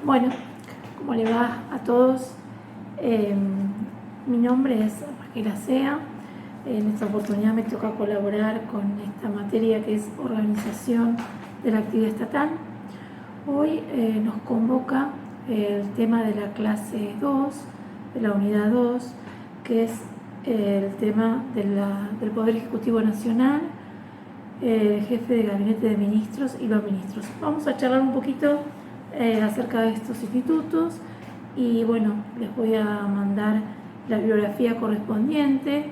Bueno, ¿cómo le va a todos? Mi nombre es Raquel Acea. En esta oportunidad me toca colaborar con esta materia que es organización de la actividad estatal. Hoy nos convoca el tema de la clase 2, de la unidad 2, que es el tema del Poder Ejecutivo Nacional, el jefe de gabinete de ministros y los ministros. Vamos a charlar un poquito acerca de estos institutos y bueno, les voy a mandar la bibliografía correspondiente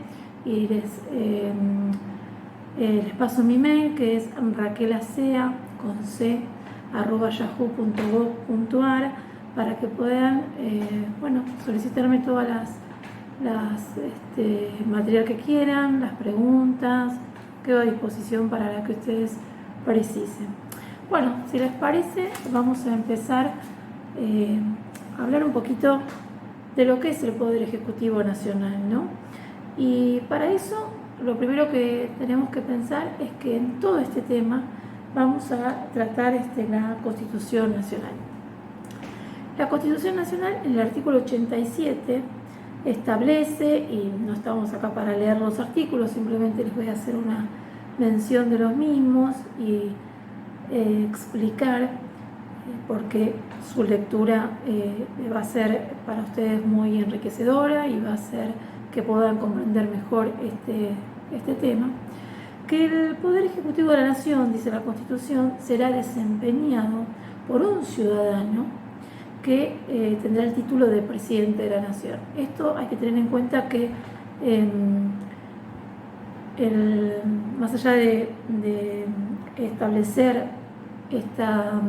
y les paso mi mail, que es raquelacea@yahoo.gov.ar, para que puedan solicitarme todas las material que quieran, las preguntas. Quedo a disposición para la que ustedes precisen. Bueno, si les parece, vamos a empezar a hablar un poquito de lo que es el Poder Ejecutivo Nacional, ¿no? Y para eso, lo primero que tenemos que pensar es que en todo este tema vamos a tratar la Constitución Nacional. La Constitución Nacional, en el artículo 87, establece, y no estamos acá para leer los artículos, simplemente les voy a hacer una mención de los mismos y explicar porque su lectura va a ser para ustedes muy enriquecedora y va a hacer que puedan comprender mejor este tema. Que el Poder Ejecutivo de la Nación, dice la Constitución, será desempeñado por un ciudadano que tendrá el título de presidente de la Nación. Esto hay que tener en cuenta que más allá de establecer esta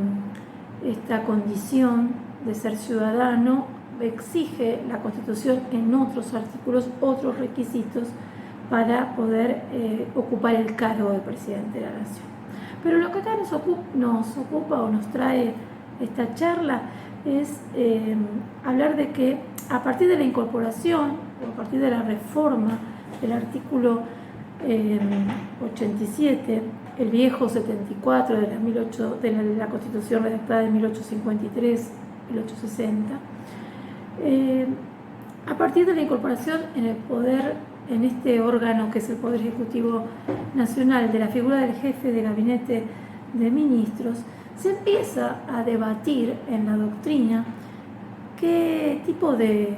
condición de ser ciudadano, exige la Constitución en otros artículos otros requisitos para poder ocupar el cargo de presidente de la Nación. Pero lo que acá nos ocupa o nos trae esta charla es hablar de que a partir de la incorporación o a partir de la reforma del artículo 87, el viejo 74 de la Constitución redactada en 1853, 1860, a partir de la incorporación en el poder, en este órgano que es el Poder Ejecutivo Nacional, de la figura del jefe de gabinete de ministros, se empieza a debatir en la doctrina qué tipo de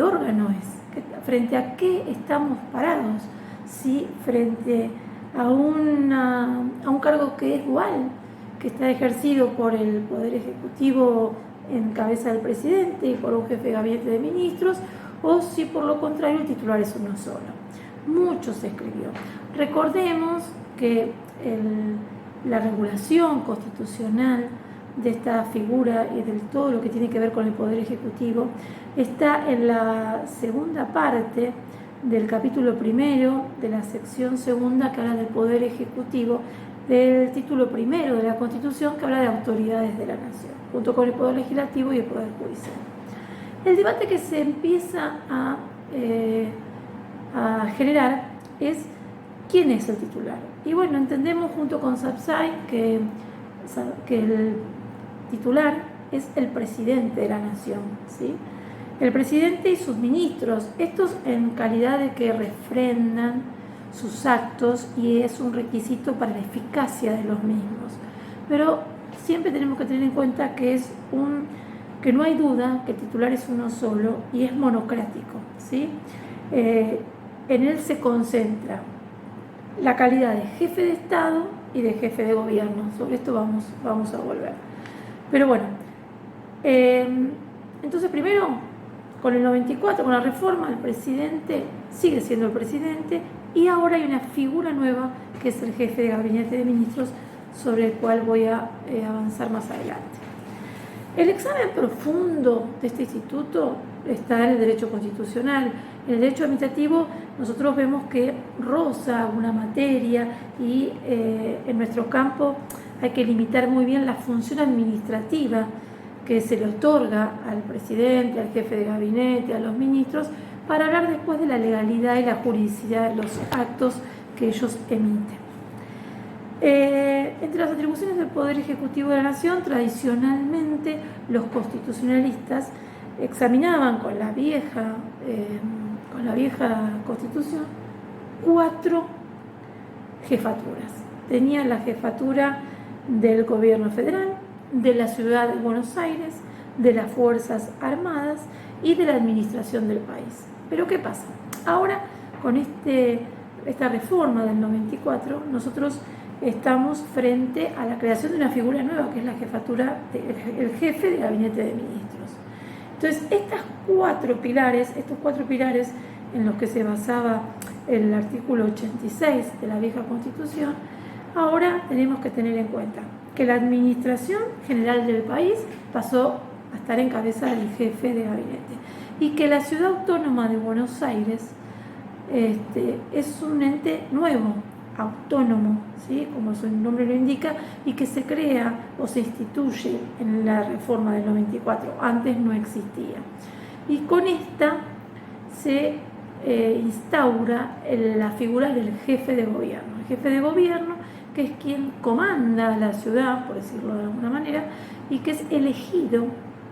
órgano es, frente a qué estamos parados, si frente a un cargo que es dual, que está ejercido por el Poder Ejecutivo en cabeza del presidente y por un jefe de gabinete de ministros, o si por lo contrario el titular es uno solo. Mucho se escribió. Recordemos que la regulación constitucional de esta figura y de todo lo que tiene que ver con el Poder Ejecutivo está en la segunda parte del capítulo primero de la sección segunda, que habla del Poder Ejecutivo, del título primero de la Constitución, que habla de autoridades de la Nación, junto con el Poder Legislativo y el Poder Judicial. El debate que se empieza a generar es quién es el titular. Y bueno, entendemos junto con Sapsay que el titular es el presidente de la Nación, ¿sí? El presidente y sus ministros, estos en calidad de que refrendan sus actos y es un requisito para la eficacia de los mismos. Pero siempre tenemos que tener en cuenta que que no hay duda que el titular es uno solo y es monocrático, ¿sí? En él se concentra la calidad de jefe de Estado y de jefe de gobierno. Sobre esto vamos a volver. Pero bueno, entonces primero, con el 94, con la reforma, el presidente sigue siendo el presidente y ahora hay una figura nueva que es el jefe de gabinete de ministros, sobre el cual voy a avanzar más adelante. El examen profundo de este instituto está en el derecho constitucional. En el derecho administrativo nosotros vemos que roza una materia y en nuestro campo hay que limitar muy bien la función administrativa que se le otorga al presidente, al jefe de gabinete, a los ministros, para hablar después de la legalidad y la juridicidad de los actos que ellos emiten. Entre las atribuciones del Poder Ejecutivo de la Nación, tradicionalmente los constitucionalistas examinaban con la vieja Constitución 4 jefaturas. Tenía la jefatura del Gobierno Federal, de la Ciudad de Buenos Aires, de las Fuerzas Armadas y de la Administración del país. Pero ¿qué pasa? Ahora, con esta reforma del 94, nosotros estamos frente a la creación de una figura nueva, que es la jefatura del jefe de gabinete de ministros. Entonces, estos cuatro pilares en los que se basaba el artículo 86 de la vieja Constitución, ahora tenemos que tener en cuenta que la administración general del país pasó a estar en cabeza del jefe de gabinete y que la Ciudad Autónoma de Buenos Aires es un ente nuevo, autónomo, ¿sí? Como su nombre lo indica, y que se crea o se instituye en la reforma del 94, antes no existía. Y con esta se instaura la figura del jefe de gobierno. El jefe de gobierno, que es quien comanda la ciudad, por decirlo de alguna manera, y que es elegido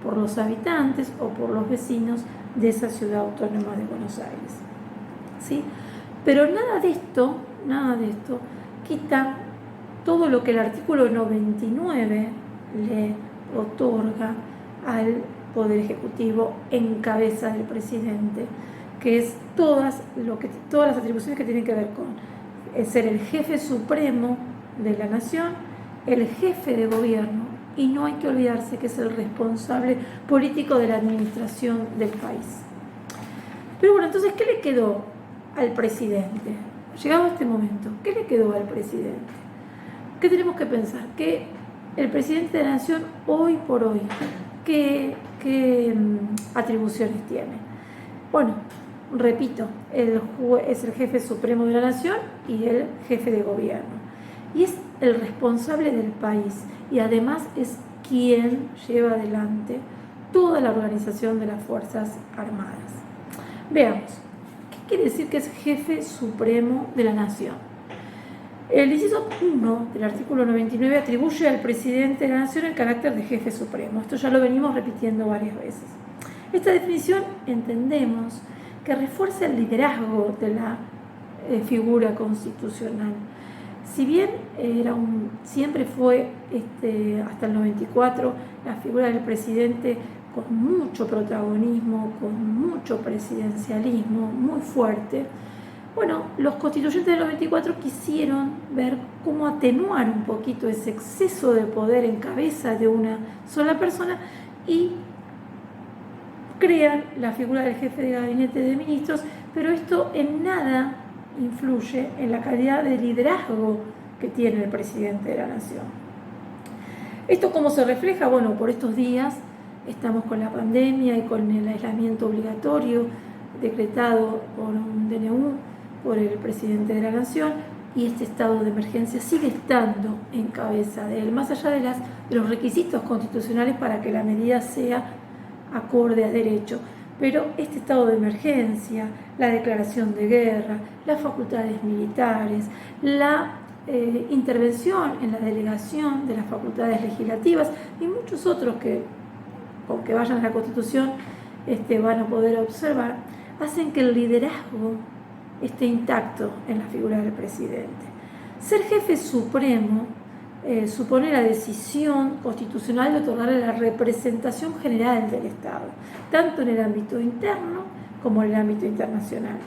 por los habitantes o por los vecinos de esa ciudad autónoma de Buenos Aires. ¿Sí? Pero nada de esto quita todo lo que el artículo 99 le otorga al Poder Ejecutivo en cabeza del presidente, que es todas las atribuciones que tienen que ver con ser el jefe supremo de la nación, el jefe de gobierno, y no hay que olvidarse que es el responsable político de la administración del país. Pero bueno, entonces, ¿qué le quedó al presidente? Llegado a este momento, ¿qué le quedó al presidente? ¿Qué tenemos que pensar? Que el presidente de la nación, hoy por hoy, ¿qué atribuciones tiene? Bueno, repito, es el jefe supremo de la nación y el jefe de gobierno. Y es el responsable del país y además es quien lleva adelante toda la organización de las Fuerzas Armadas. Veamos, ¿qué quiere decir que es jefe supremo de la nación? El inciso 1 del artículo 99 atribuye al presidente de la nación el carácter de jefe supremo. Esto ya lo venimos repitiendo varias veces. Esta definición entendemos que refuerza el liderazgo de la figura constitucional. Si bien siempre fue hasta el 94 la figura del presidente con mucho protagonismo, con mucho presidencialismo, muy fuerte, bueno, los constituyentes del 94 quisieron ver cómo atenuar un poquito ese exceso de poder en cabeza de una sola persona y crean la figura del jefe de gabinete de ministros, pero esto en nada influye en la calidad de liderazgo que tiene el presidente de la nación. ¿Esto cómo se refleja? Bueno, por estos días estamos con la pandemia y con el aislamiento obligatorio decretado por un DNU, por el presidente de la nación, y este estado de emergencia sigue estando en cabeza de él, más allá de los requisitos constitucionales para que la medida sea acorde a derecho. Pero este estado de emergencia, la declaración de guerra, las facultades militares, la intervención en la delegación de las facultades legislativas y muchos otros que, aunque vayan a la Constitución, van a poder observar, hacen que el liderazgo esté intacto en la figura del presidente. Ser jefe supremo supone la decisión constitucional de otorgarle la representación general del Estado, tanto en el ámbito interno como en el ámbito internacional.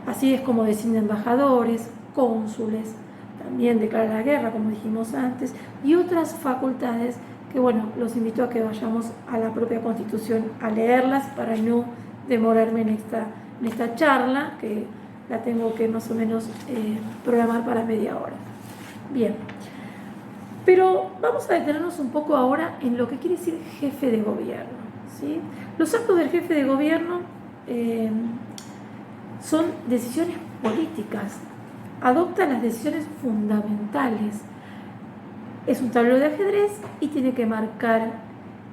Así es como designa embajadores, cónsules, también declara la guerra, como dijimos antes, y otras facultades que, bueno, los invito a que vayamos a la propia Constitución a leerlas para no demorarme en esta charla, que la tengo que más o menos programar para media hora. Bien. Pero vamos a detenernos un poco ahora en lo que quiere decir jefe de gobierno, ¿sí? Los actos del jefe de gobierno son decisiones políticas, adopta las decisiones fundamentales. Es un tablero de ajedrez y tiene que marcar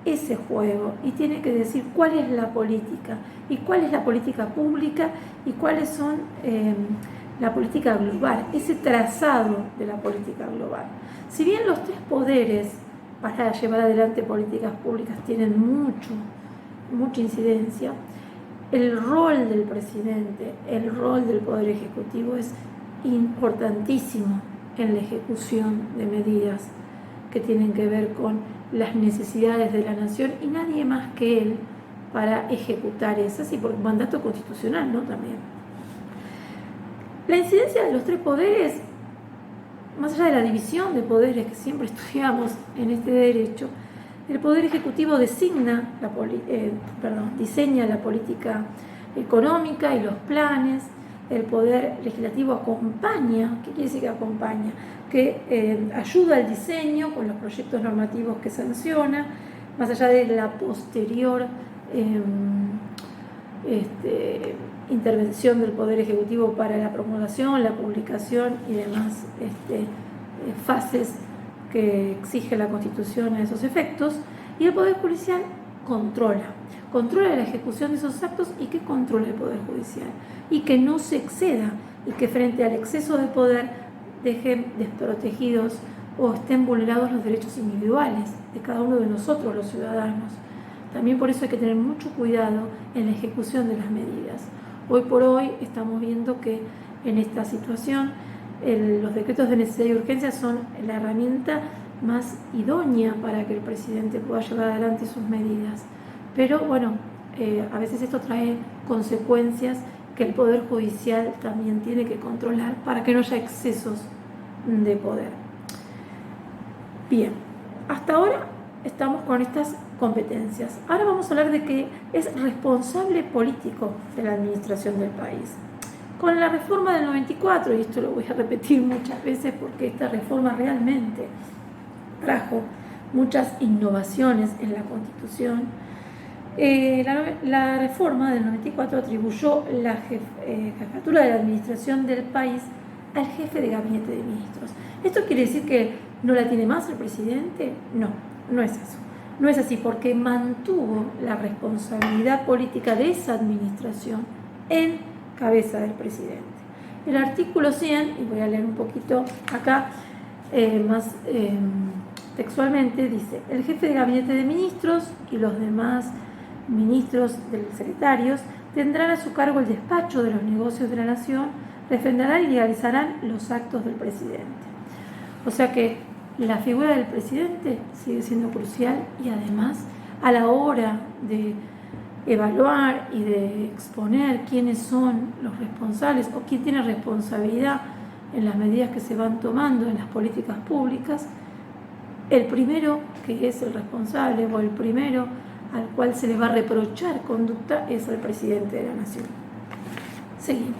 ese juego y tiene que decir cuál es la política y cuál es la política pública y cuáles son la política global, ese trazado de la política global. Si bien los tres poderes para llevar adelante políticas públicas tienen mucha incidencia, el rol del presidente, el rol del Poder Ejecutivo es importantísimo en la ejecución de medidas que tienen que ver con las necesidades de la nación y nadie más que él para ejecutar esas, y por mandato constitucional, ¿no? También. La incidencia de los tres poderes, más allá de la división de poderes que siempre estudiamos en este derecho, el Poder Ejecutivo diseña la política económica y los planes. El Poder Legislativo acompaña. ¿Qué quiere decir que acompaña? Que ayuda al diseño con los proyectos normativos que sanciona, más allá de la posterior intervención del Poder Ejecutivo para la promulgación, la publicación y demás fases que exige la Constitución a esos efectos. Y el Poder Judicial controla la ejecución de esos actos. ¿Y que controla el Poder Judicial? Y que no se exceda, y que frente al exceso de poder dejen desprotegidos o estén vulnerados los derechos individuales de cada uno de nosotros, los ciudadanos. También por eso hay que tener mucho cuidado en la ejecución de las medidas. Hoy por hoy estamos viendo que en esta situación los decretos de necesidad y urgencia son la herramienta más idónea para que el presidente pueda llevar adelante sus medidas. Pero bueno, a veces esto trae consecuencias que el Poder Judicial también tiene que controlar para que no haya excesos de poder. Bien, hasta ahora estamos con estas competencias. Ahora vamos a hablar de que es responsable político de la administración del país. Con la reforma del 94, y esto lo voy a repetir muchas veces porque esta reforma realmente trajo muchas innovaciones en la Constitución, la reforma del 94 atribuyó la jefatura de la administración del país al jefe de gabinete de ministros. ¿Esto quiere decir que no la tiene más el presidente? No, no es eso. No es así, porque mantuvo la responsabilidad política de esa administración en cabeza del presidente. El artículo 100, y voy a leer un poquito acá más textualmente, dice: el jefe de gabinete de ministros y los demás ministros secretarios tendrán a su cargo el despacho de los negocios de la nación, refrendarán y legalizarán los actos del presidente. O sea que la figura del presidente sigue siendo crucial, y además a la hora de evaluar y de exponer quiénes son los responsables o quién tiene responsabilidad en las medidas que se van tomando en las políticas públicas, el primero que es el responsable o el primero al cual se le va a reprochar conducta es el presidente de la nación. Seguimos.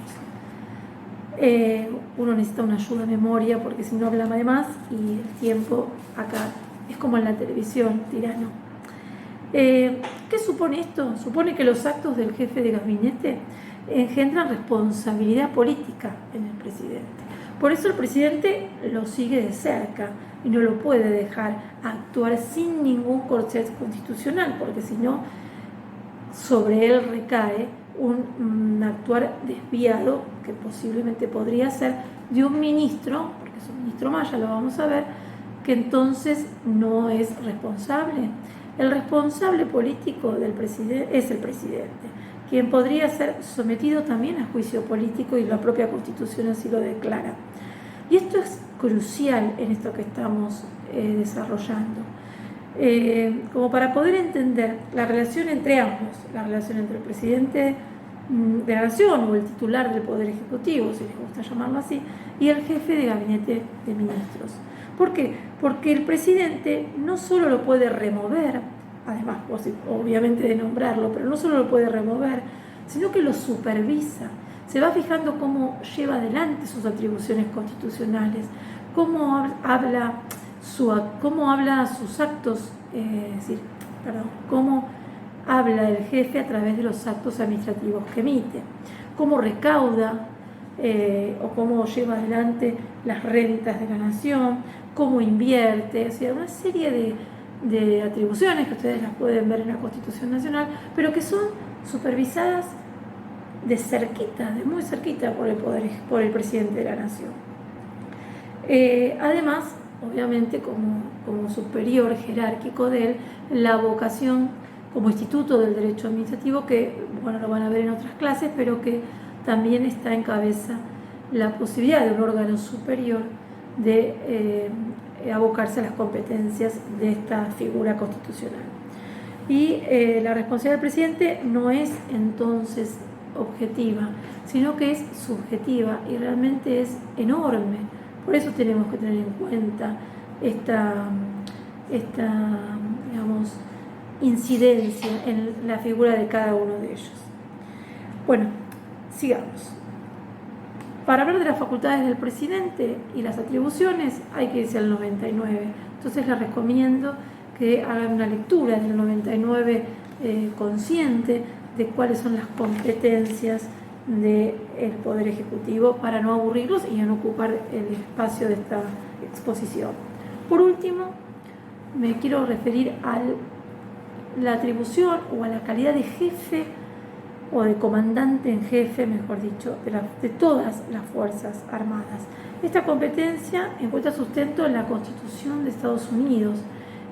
Uno necesita una ayuda de memoria porque si no habla de más, y el tiempo acá es como en la televisión, tirano. ¿Qué supone esto? Supone que los actos del jefe de gabinete engendran responsabilidad política en el presidente. Por eso el presidente lo sigue de cerca y no lo puede dejar actuar sin ningún corset constitucional, porque si no, sobre él recae un actuar desviado que posiblemente podría ser de un ministro, porque es un ministro más, ya lo vamos a ver, que entonces no es responsable. El responsable político del presidente es el presidente, quien podría ser sometido también a juicio político, y la propia Constitución así lo declara. Y esto es crucial en esto que estamos desarrollando, como para poder entender la relación entre ambos, la relación entre el presidente de la nación o el titular del Poder Ejecutivo, si les gusta llamarlo así, y el jefe de gabinete de ministros. ¿Por qué? Porque el presidente no solo lo puede remover, además obviamente de nombrarlo, pero no solo lo puede remover, sino que lo supervisa. Se va fijando cómo lleva adelante sus atribuciones constitucionales, cómo habla sus actos, cómo habla el jefe a través de los actos administrativos que emite, cómo recauda o cómo lleva adelante las rentas de la nación, cómo invierte, o sea, una serie de atribuciones que ustedes las pueden ver en la Constitución Nacional, pero que son supervisadas de cerquita, de muy cerquita por el presidente de la Nación. Además, obviamente, como superior jerárquico de él, la vocación como instituto del derecho administrativo, que, bueno, lo van a ver en otras clases, pero que también está en cabeza la posibilidad de un órgano superior de abocarse a las competencias de esta figura constitucional. Y la responsabilidad del presidente no es entonces objetiva, sino que es subjetiva y realmente es enorme. Por eso tenemos que tener en cuenta esta digamos, incidencia en la figura de cada uno de ellos. Bueno, sigamos. Para hablar de las facultades del presidente y las atribuciones hay que irse al 99. Entonces les recomiendo que hagan una lectura del 99 consciente de cuáles son las competencias del Poder Ejecutivo para no aburrirlos y no ocupar el espacio de esta exposición. Por último, me quiero referir a la atribución o a la calidad de jefe o de comandante en jefe, mejor dicho, de todas las Fuerzas Armadas. Esta competencia encuentra sustento en la Constitución de Estados Unidos.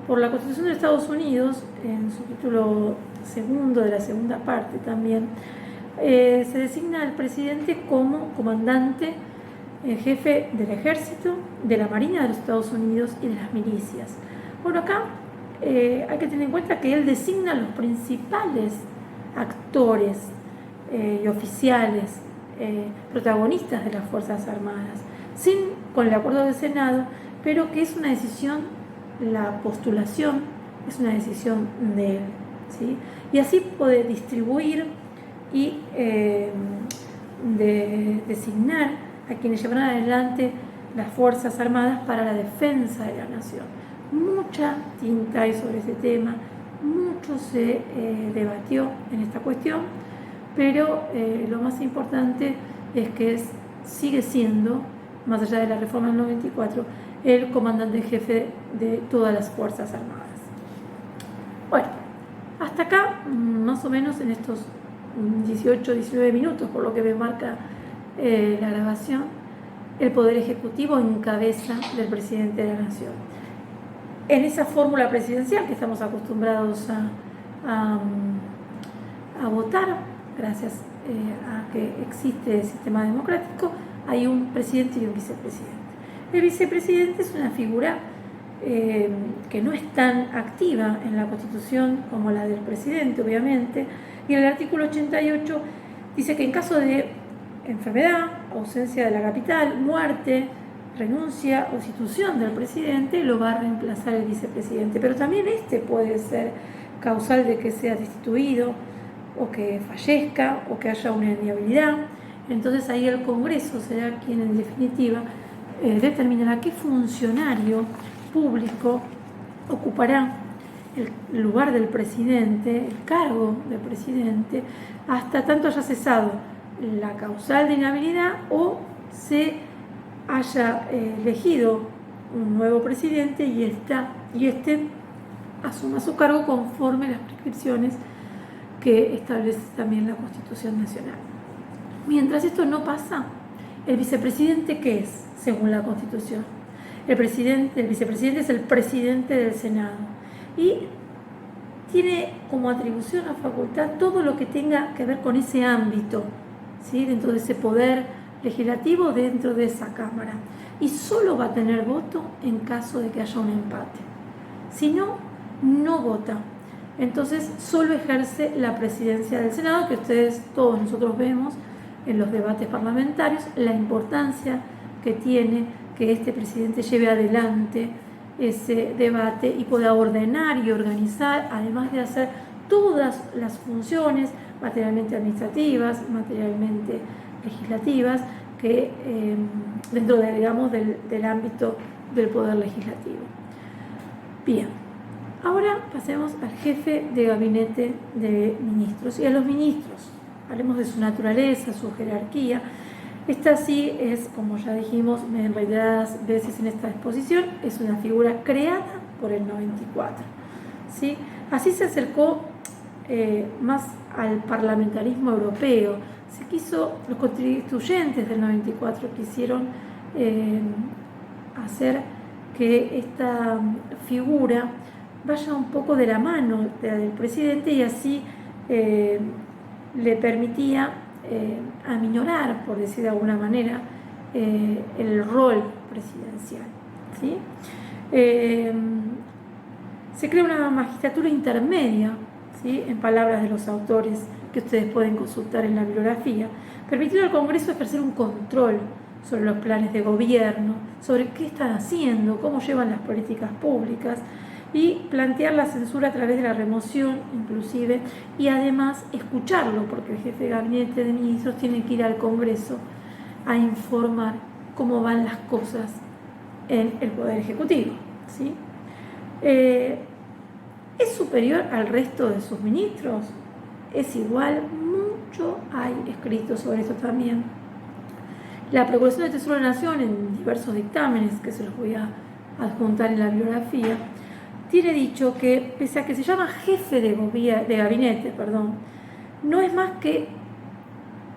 Por la Constitución de Estados Unidos, en su título segundo de la segunda parte también, se designa al presidente como comandante en jefe del Ejército, de la Marina de los Estados Unidos y de las milicias. Bueno, acá hay que tener en cuenta que él designa los principales actores y oficiales, protagonistas de las Fuerzas Armadas, con el acuerdo del Senado, pero que es una decisión, la postulación es una decisión de él, ¿sí? Y así puede distribuir y designar a quienes llevarán adelante las Fuerzas Armadas para la defensa de la nación. Mucha tinta hay sobre ese tema, mucho se debatió en esta cuestión, pero lo más importante es que sigue siendo, más allá de la reforma del 94, el comandante en jefe de todas las Fuerzas Armadas. Bueno, hasta acá, más o menos en estos 18, 19 minutos, por lo que me marca la grabación, el Poder Ejecutivo en cabeza del presidente de la Nación. En esa fórmula presidencial que estamos acostumbrados a votar, gracias a que existe el sistema democrático, hay un presidente y un vicepresidente. El vicepresidente es una figura que no es tan activa en la Constitución como la del presidente, obviamente, y el artículo 88 dice que en caso de enfermedad, ausencia de la capital, muerte, renuncia o destitución del presidente, lo va a reemplazar el vicepresidente, pero también puede ser causal de que sea destituido o que fallezca o que haya una inhabilidad. Entonces ahí el Congreso será quien en definitiva determinará qué funcionario público ocupará el lugar del presidente, el cargo del presidente, hasta tanto haya cesado la causal de inhabilidad o se haya elegido un nuevo presidente y este asuma su cargo conforme a las prescripciones que establece también la Constitución Nacional. Mientras esto no pasa, ¿el vicepresidente qué es, según la Constitución? El vicepresidente es el presidente del Senado y tiene como atribución o facultad todo lo que tenga que ver con ese ámbito, ¿sí? Dentro de ese poder legislativo, dentro de esa Cámara. Y solo va a tener voto en caso de que haya un empate. Si no, no vota. Entonces solo ejerce la presidencia del Senado, que todos nosotros vemos en los debates parlamentarios, la importancia que tiene que este presidente lleve adelante ese debate y pueda ordenar y organizar, además de hacer todas las funciones materialmente administrativas, materialmente legislativas, que dentro del ámbito del poder legislativo. Bien, ahora pasemos al jefe de gabinete de ministros y a los ministros. Hablemos de su naturaleza, su jerarquía. Esta sí es, como ya dijimos en reiteradas veces en esta exposición, es una figura creada por el 94. ¿Sí? Así se acercó más al parlamentarismo europeo, los constituyentes del 94 quisieron hacer que esta figura vaya un poco de la mano del presidente y así le permitía aminorar, por decir de alguna manera, el rol presidencial, ¿sí? Se crea una magistratura intermedia, ¿sí?, en palabras de los autores que ustedes pueden consultar en la bibliografía, permitiendo al Congreso ejercer un control sobre los planes de gobierno, sobre qué están haciendo, cómo llevan las políticas públicas, y plantear la censura a través de la remoción inclusive, y además escucharlo, porque el jefe de gabinete de ministros tiene que ir al Congreso a informar cómo van las cosas en el Poder Ejecutivo, ¿sí? ¿Es superior al resto de sus ministros? Es igual, mucho hay escrito sobre esto también. La Procuración del Tesoro de la Nación, en diversos dictámenes que se los voy a adjuntar en la bibliografía, tiene dicho que, pese a que se llama jefe de gabinete, no es más que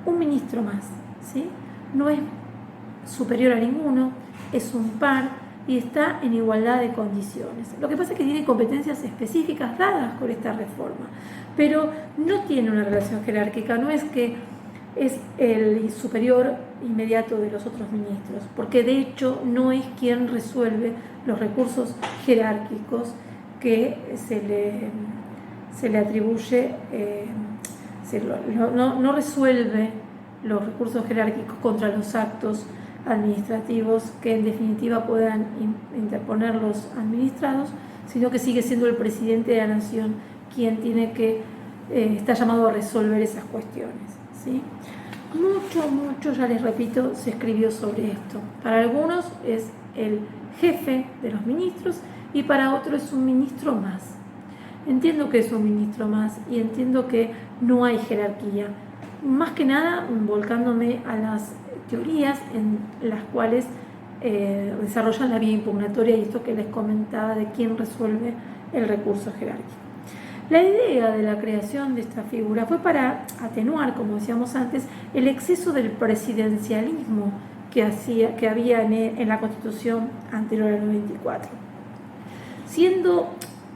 un ministro más, ¿sí? No es superior a ninguno, es un par y está en igualdad de condiciones. Lo que pasa es que tiene competencias específicas dadas con esta reforma, pero no tiene una relación jerárquica, no es que es el superior inmediato de los otros ministros, porque de hecho no es quien resuelve los recursos jerárquicos que se le atribuye, no resuelve los recursos jerárquicos contra los actos administrativos que en definitiva puedan interponer los administrados, sino que sigue siendo el presidente de la nación quien tiene que está llamado a resolver esas cuestiones, ¿sí? Mucho, ya les repito, se escribió sobre esto. Para algunos es el jefe de los ministros y para otros es un ministro más. Entiendo que es un ministro más y entiendo que no hay jerarquía. Más que nada volcándome a las teorías en las cuales desarrollan la vía impugnatoria y esto que les comentaba de quién resuelve el recurso jerárquico. La idea de la creación de esta figura fue para atenuar, como decíamos antes, el exceso del presidencialismo que había en la Constitución anterior al 94. Siendo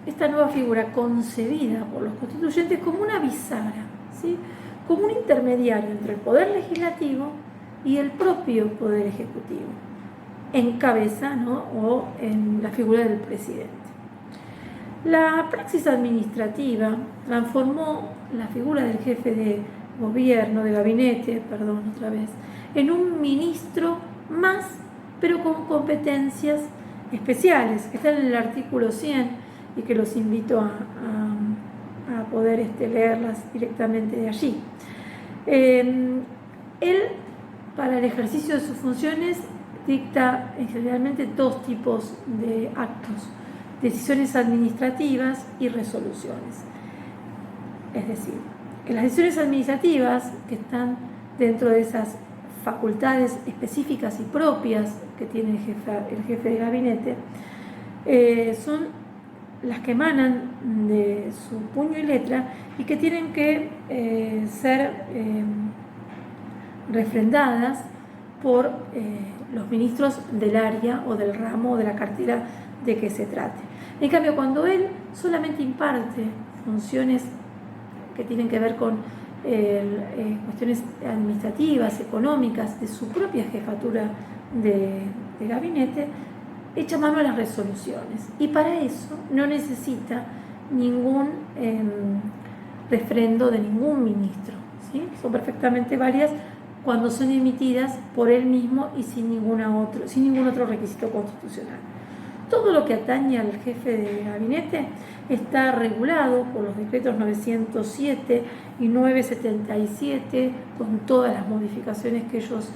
esta nueva figura concebida por los constituyentes como una bisagra, ¿sí?, como un intermediario entre el Poder Legislativo y el propio Poder Ejecutivo, en cabeza, ¿no?, o en la figura del presidente. La praxis administrativa transformó la figura del jefe de gobierno, de gabinete, en un ministro más, pero con competencias especiales, que están en el artículo 100 y que los invito a poder leerlas directamente de allí. Él, para el ejercicio de sus funciones, dicta generalmente dos tipos de actos: decisiones administrativas y resoluciones. Es decir, que las decisiones administrativas, que están dentro de esas facultades específicas y propias que tiene el jefe de gabinete, son las que emanan de su puño y letra y que tienen que ser refrendadas por los ministros del área o del ramo o de la cartera de que se trate. En cambio, cuando él solamente imparte funciones que tienen que ver con cuestiones administrativas, económicas, de su propia jefatura de gabinete, echa mano a las resoluciones. Y para eso no necesita ningún refrendo de ningún ministro, ¿sí? Son perfectamente válidas cuando son emitidas por él mismo y sin ningún otro requisito constitucional. Todo lo que atañe al jefe de gabinete está regulado por los decretos 907 y 977, con todas las modificaciones que ellos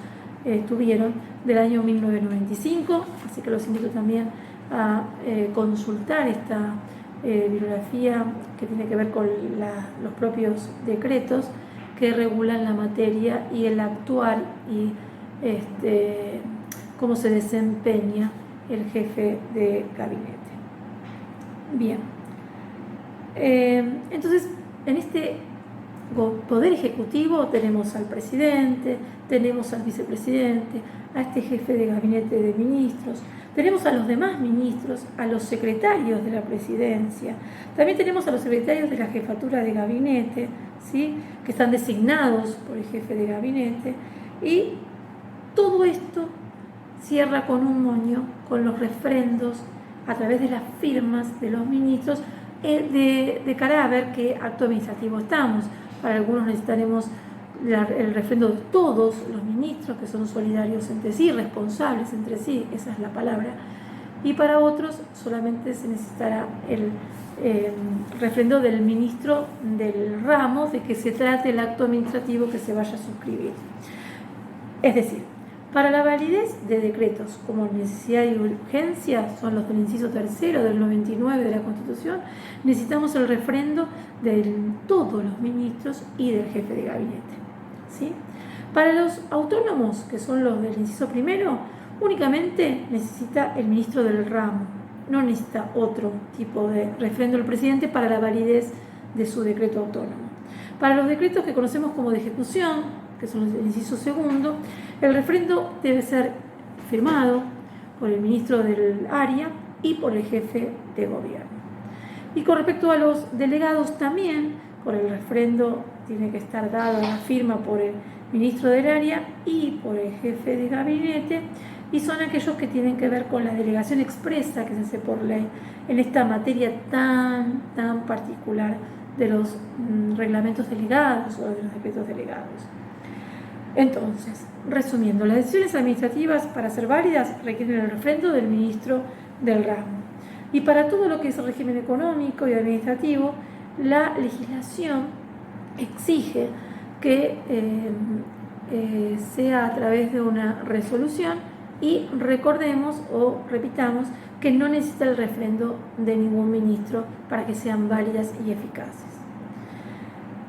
tuvieron del año 1995, así que los invito también a consultar esta bibliografía que tiene que ver con los propios decretos que regulan la materia y el actuar y cómo se desempeña el jefe de gabinete. Bien, entonces en este poder ejecutivo tenemos al presidente, tenemos al vicepresidente, a este jefe de gabinete de ministros, tenemos a los demás ministros, a los secretarios de la presidencia, también tenemos a los secretarios de la jefatura de gabinete, ¿sí?, que están designados por el jefe de gabinete, y todo esto cierra con un moño, con los refrendos a través de las firmas de los ministros, de cara a ver qué acto administrativo estamos. Para algunos necesitaremos el refrendo de todos los ministros, que son solidarios entre sí, responsables entre sí, esa es la palabra, y para otros solamente se necesitará el refrendo del ministro del ramo de que se trate el acto administrativo que se vaya a suscribir. Es decir, para la validez de decretos como necesidad y urgencia, son los del inciso 3 del 99 de la Constitución, necesitamos el refrendo de todos los ministros y del jefe de gabinete, ¿sí? Para los autónomos, que son los del inciso 1, únicamente necesita el ministro del ramo, no necesita otro tipo de refrendo del presidente para la validez de su decreto autónomo. Para los decretos que conocemos como de ejecución, que son los del inciso 2, el refrendo debe ser firmado por el ministro del área y por el jefe de gobierno. Y con respecto a los delegados también, por el refrendo tiene que estar dada la firma por el ministro del área y por el jefe de gabinete, y son aquellos que tienen que ver con la delegación expresa que se hace por ley en esta materia tan particular de los reglamentos delegados o de los decretos delegados. Entonces, resumiendo, las decisiones administrativas para ser válidas requieren el refrendo del ministro del ramo. Y para todo lo que es el régimen económico y administrativo, la legislación exige que sea a través de una resolución, y recordemos o repitamos que no necesita el refrendo de ningún ministro para que sean válidas y eficaces.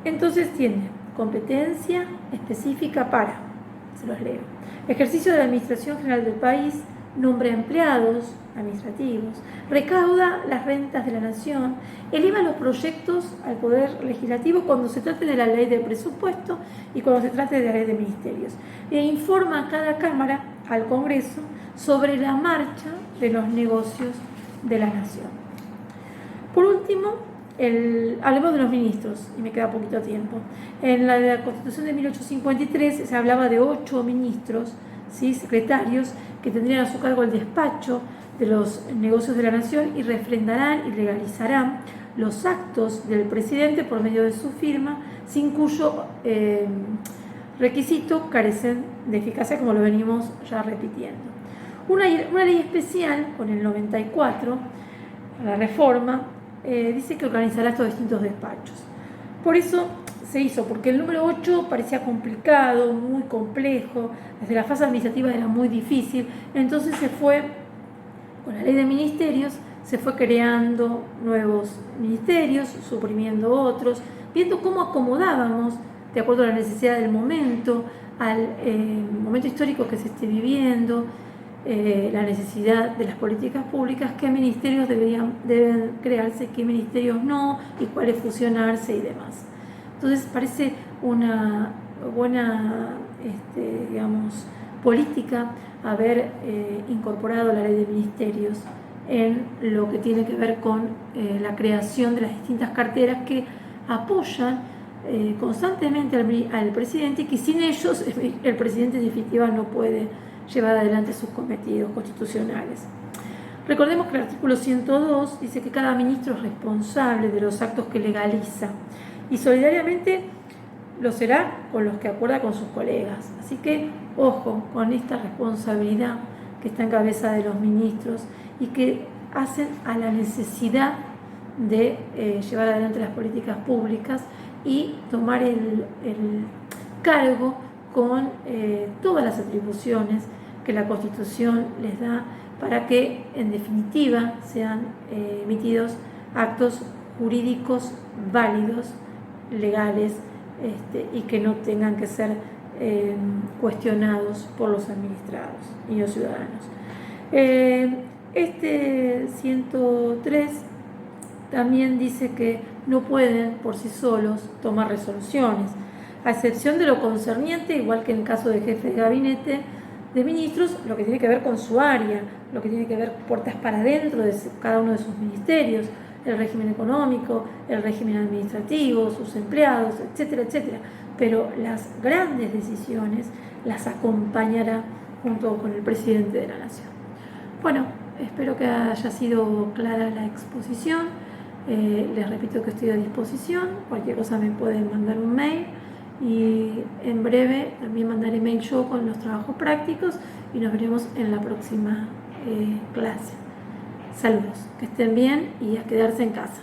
Entonces tiene competencia específica para, se los leo, ejercicio de la administración general del país, nombra empleados administrativos, recauda las rentas de la nación, eleva los proyectos al Poder Legislativo cuando se trate de la ley de presupuesto y cuando se trate de la ley de ministerios, e informa a cada Cámara, al Congreso, sobre la marcha de los negocios de la nación. Por último, hablemos de los ministros, y me queda poquito tiempo. En la Constitución de 1853 se hablaba de 8 ministros, ¿sí?, secretarios, que tendrían a su cargo el despacho de los negocios de la nación y refrendarán y legalizarán los actos del presidente por medio de su firma, sin cuyo requisito carecen de eficacia, como lo venimos ya repitiendo. Una ley especial, con el 94, la reforma, dice que organizará estos distintos despachos. Por eso se hizo, porque el número 8 parecía complicado, muy complejo, desde la fase administrativa era muy difícil, entonces se fue, con la ley de ministerios, se fue creando nuevos ministerios, suprimiendo otros, viendo cómo acomodábamos, de acuerdo a la necesidad del momento, al momento histórico que se esté viviendo, la necesidad de las políticas públicas, qué ministerios deben crearse, qué ministerios no, y cuáles fusionarse y demás. Entonces parece una buena política haber incorporado la ley de ministerios en lo que tiene que ver con la creación de las distintas carteras que apoyan constantemente al presidente, y que sin ellos el presidente en definitiva no puede llevar adelante sus cometidos constitucionales. Recordemos que el artículo 102 dice que cada ministro es responsable de los actos que legaliza, y solidariamente lo será con los que acuerda con sus colegas. Así que ojo con esta responsabilidad que está en cabeza de los ministros y que hacen a la necesidad de llevar adelante las políticas públicas y tomar el cargo con todas las atribuciones que la Constitución les da para que en definitiva sean emitidos actos jurídicos válidos, legales, y que no tengan que ser cuestionados por los administrados y los ciudadanos. Este 103 también dice que no pueden por sí solos tomar resoluciones, a excepción de lo concerniente, igual que en el caso del jefe de gabinete de ministros, lo que tiene que ver con su área, lo que tiene que ver puertas para adentro de cada uno de sus ministerios, el régimen económico, el régimen administrativo, sus empleados, etcétera, etcétera. Pero las grandes decisiones las acompañará junto con el presidente de la Nación. Bueno, espero que haya sido clara la exposición. Les repito que estoy a disposición. Cualquier cosa me pueden mandar un mail y en breve también mandaré mail yo con los trabajos prácticos y nos veremos en la próxima clase. Saludos, que estén bien y a quedarse en casa.